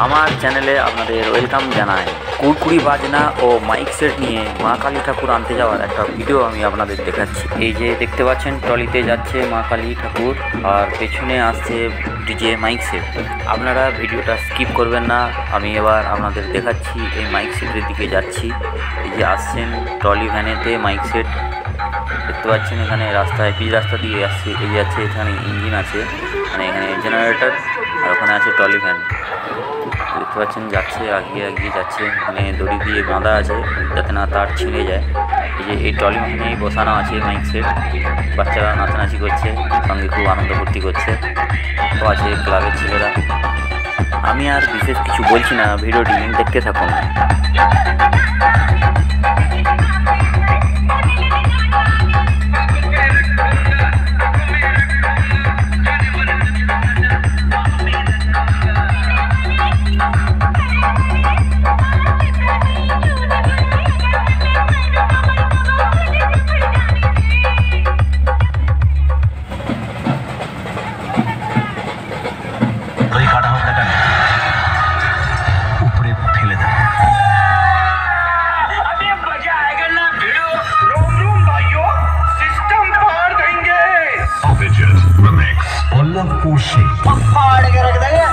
আমার চ্যানেলে আপনাদের ওয়েলকাম জানাই। কুড়কুড়ি বাজনা ও মাইক সেট নিয়ে মা কালী ঠাকুর আনতে যাওয়ার একটা ভিডিও আমি আপনাদের দেখাচ্ছি। এই যে দেখতে পাচ্ছেন ট্রলিতে যাচ্ছে মা কালী ঠাকুর আর পেছনে আসছে ডিজে মাইক সেট। আপনারা ভিডিওটা স্কিপ করবেন না। আমি এবার আপনাদের দেখাচ্ছি এই মাইক সেটের দিকে যাচ্ছি। এই যে আসছেন ট্রলি ভ্যানেতে মাইক সেট দেখতে পাচ্ছেন, এখানে রাস্তায় পিচ রাস্তা দিয়ে আসছে। এই যাচ্ছে, এখানে ইঞ্জিন আছে, মানে এখানে জেনারেটর, আর ওখানে আছে ট্রলি ভ্যান দেখতে পাচ্ছেন যাচ্ছে, এগিয়ে যাচ্ছে। এখানে দড়ি দিয়ে বাঁধা আছে যাতে না তার ছিঁড়ে যায়। এই যে এই ট্রলি ভ্যানেই বসানো আছে মাইক সেট। বাচ্চারা নাচানাচি করছে, সঙ্গে খুব আনন্দ ফুর্তি করছে, তো আছে ক্লাবের ছেলেরা। আমি আর বিশেষ কিছু বলছি না, ভিডিওটি দেখতে থাকুন। से फाड़ के रख देंगे।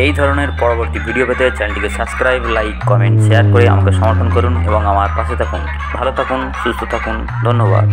এই ধরনের পরবর্তী ভিডিও পেতে চ্যানেলটিকে সাবস্ক্রাইব, লাইক, কমেন্ট, শেয়ার করে আমাকে সমর্থন করুন এবং আমার পাশে থাকুন। ভালো থাকুন, সুস্থ থাকুন, ধন্যবাদ।